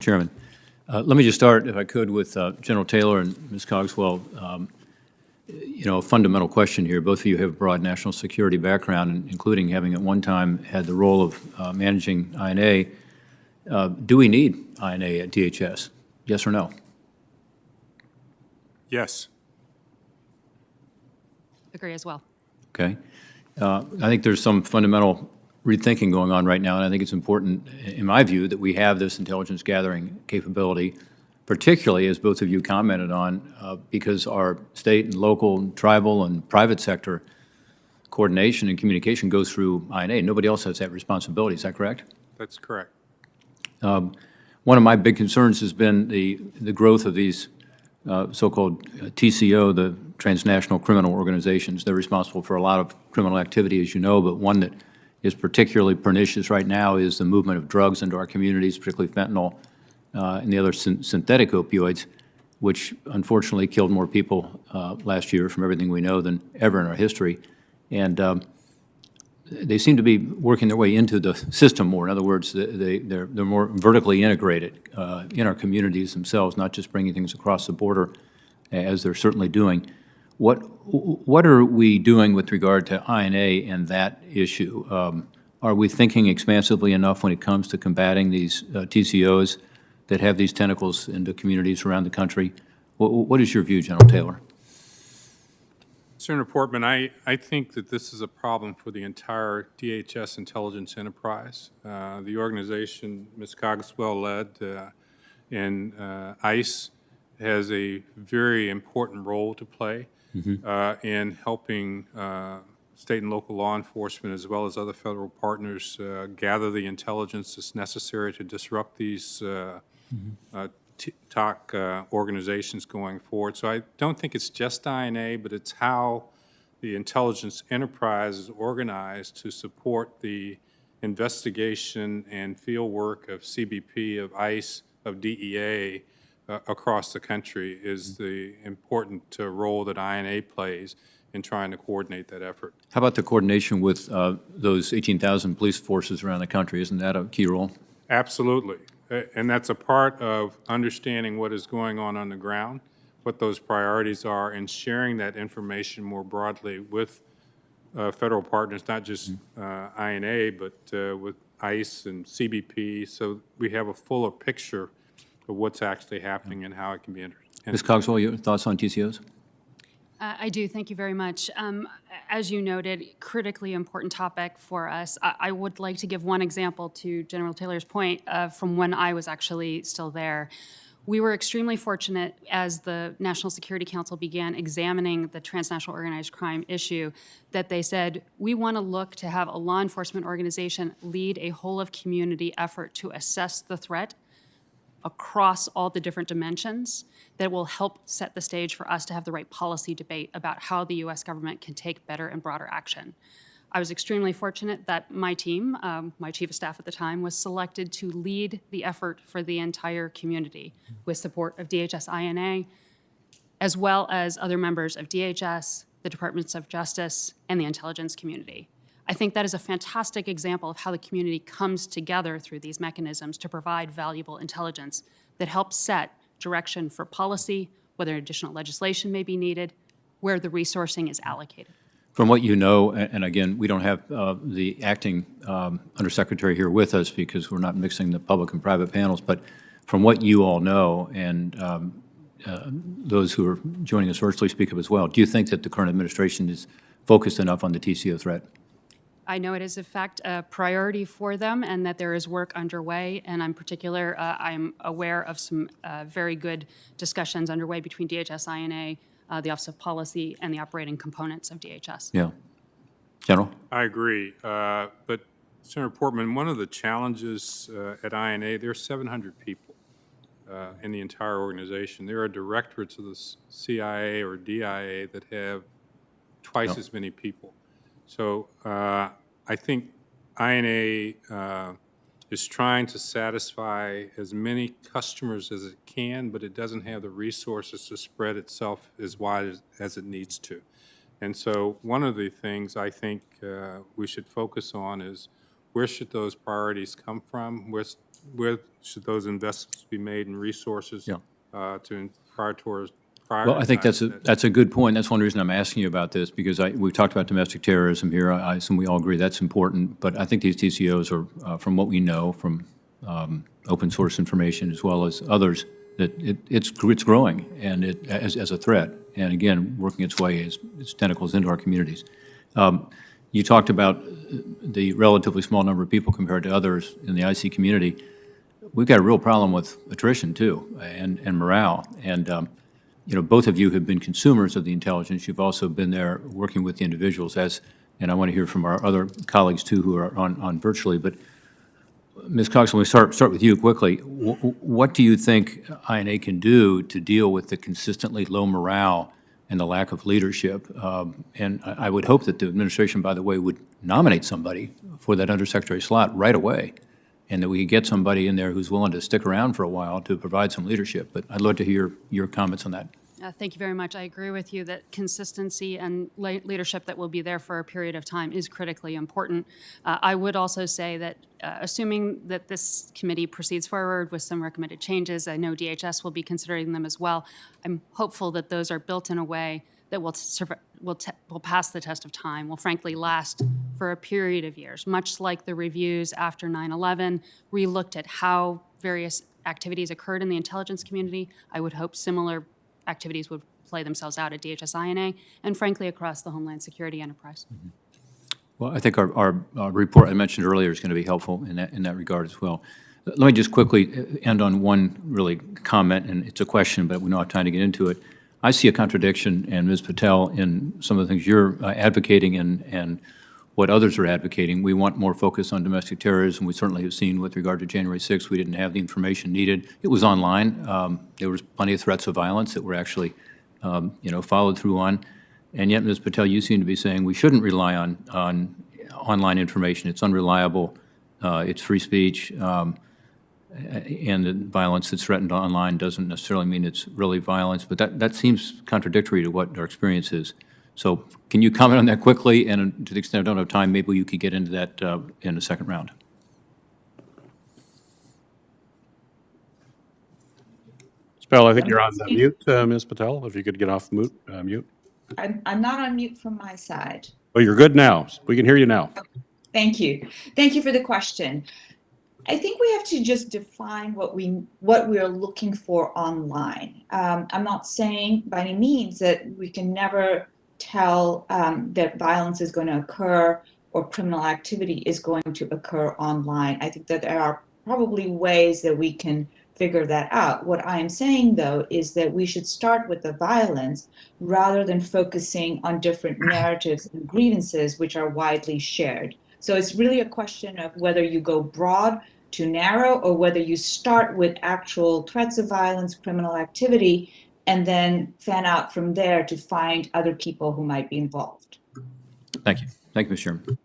Chairman, let me just start, if I could, with General Taylor and Ms. Cogswell. A fundamental question here. Both of you have a broad national security background, including having at one time had the role of managing INA. Do we need INA at DHS? Yes or no? Yes. Agree as well. Okay. I think there's some fundamental rethinking going on right now, and I think it's important, in my view, that we have this intelligence gathering capability, particularly, as both of you commented on, because our state and local, and tribal, and private sector coordination and communication goes through INA. Nobody else has that responsibility. Is that correct? That's correct. One of my big concerns has been the growth of these so-called TCO, the transnational criminal organizations. They're responsible for a lot of criminal activity, as you know, but one that is particularly pernicious right now is the movement of drugs into our communities, particularly fentanyl and the other synthetic opioids, which unfortunately killed more people last year, from everything we know, than ever in our history. And they seem to be working their way into the system more. In other words, they're more vertically integrated in our communities themselves, not just bringing things across the border, as they're certainly doing. What are we doing with regard to INA and that issue? Are we thinking expansively enough when it comes to combating these TCOs that have these tentacles into communities around the country? What is your view, General Taylor? Senator Portman, I think that this is a problem for the entire DHS intelligence enterprise. The organization Ms. Cogswell led in ICE has a very important role to play in helping state and local law enforcement, as well as other federal partners, gather the intelligence that's necessary to disrupt these TOC organizations going forward. So I don't think it's just INA, but it's how the intelligence enterprise is organized to support the investigation and field work of CBP, of ICE, of DEA across the country is the important role that INA plays in trying to coordinate that effort. How about the coordination with those 18,000 police forces around the country? Isn't that a key role? Absolutely. And that's a part of understanding what is going on the ground, what those priorities are, and sharing that information more broadly with federal partners, not just INA, but with ICE and CBP, so we have a fuller picture of what's actually happening and how it can be entered. Ms. Cogswell, your thoughts on TCOs? I do. Thank you very much. As you noted, critically important topic for us. I would like to give one example to General Taylor's point from when I was actually still there. We were extremely fortunate as the National Security Council began examining the transnational organized crime issue that they said, we want to look to have a law enforcement organization lead a whole of community effort to assess the threat across all the different dimensions that will help set the stage for us to have the right policy debate about how the U.S. government can take better and broader action. I was extremely fortunate that my team, my chief of staff at the time, was selected to lead the effort for the entire community with support of DHS INA, as well as other members of DHS, the Departments of Justice, and the intelligence community. I think that is a fantastic example of how the community comes together through these mechanisms to provide valuable intelligence that helps set direction for policy, whether additional legislation may be needed, where the resourcing is allocated. From what you know, and again, we don't have the acting undersecretary here with us because we're not mixing the public and private panels, but from what you all know, and those who are joining us virtually speak up as well, do you think that the current administration is focused enough on the TCO threat? I know it is, in fact, a priority for them and that there is work underway. And in particular, I'm aware of some very good discussions underway between DHS INA, the Office of Policy, and the operating components of DHS. Yeah. General? I agree. But Senator Portman, one of the challenges at INA, there are 700 people in the entire organization. There are directorates of the CIA or DIA that have twice as many people. So I think INA is trying to satisfy as many customers as it can, but it doesn't have the resources to spread itself as wide as it needs to. And so one of the things I think we should focus on is where should those priorities come from? where should those investments be made in resources Yeah. to prioritize? Well, I think that's a good point. That's one reason I'm asking you about this, because we've talked about domestic terrorism here. I assume we all agree that's important, but I think these TCOs are, from what we know from open source information as well as others, that it's growing and as a threat, and again, working its way as its tentacles into our communities. You talked about the relatively small number of people compared to others in the IC community. We've got a real problem with attrition too, and morale. And both of you have been consumers of the intelligence. You've also been there working with the individuals, and I want to hear from our other colleagues too who are on virtually. But Ms. Cox, let me start with you quickly. What do you think INA can do to deal with the consistently low morale and the lack of leadership? And I would hope that the administration, by the way, would nominate somebody for that undersecretary slot right away, and that we could get somebody in there who's willing to stick around for a while to provide some leadership. But I'd love to hear your comments on that. Thank you very much. I agree with you that consistency and leadership that will be there for a period of time is critically important. I would also say that assuming that this committee proceeds forward with some recommended changes, I know DHS will be considering them as well. I'm hopeful that those are built in a way that will pass the test of time, will frankly last for a period of years, much like the reviews after 9/11. We looked at how various activities occurred in the intelligence community. I would hope similar activities would play themselves out at DHS INA and frankly across the Homeland Security enterprise. Mm-hmm. Well, I think our report I mentioned earlier is going to be helpful in that regard as well. Let me just quickly end on one really comment, and it's a question, but we don't have time to get into it. I see a contradiction, and Ms. Patel, in some of the things you're advocating and what others are advocating. We want more focus on domestic terrorism. We certainly have seen with regard to January 6th, we didn't have the information needed. It was online. There was plenty of threats of violence that were actually, followed through on. And yet, Ms. Patel, you seem to be saying we shouldn't rely on online information. It's unreliable. It's free speech. And the violence that's threatened online doesn't necessarily mean it's really violence. But that seems contradictory to what our experience is. So can you comment on that quickly? And to the extent I don't have time, maybe you could get into that in the second round. Spell, I think you're on mute, Ms. Patel. If you could get off mute. I'm not on mute from my side. Oh, you're good now. We can hear you now. Thank you. Thank you for the question. I think we have to just define what we are looking for online. I'm not saying by any means that we can never tell that violence is going to occur or criminal activity is going to occur online. I think that there are probably ways that we can figure that out. What I am saying, though, is that we should start with the violence rather than focusing on different narratives and grievances which are widely shared. So it's really a question of whether you go broad to narrow or whether you start with actual threats of violence, criminal activity, and then fan out from there to find other people who might be involved. Thank you. Thank you, Ms. Chairman.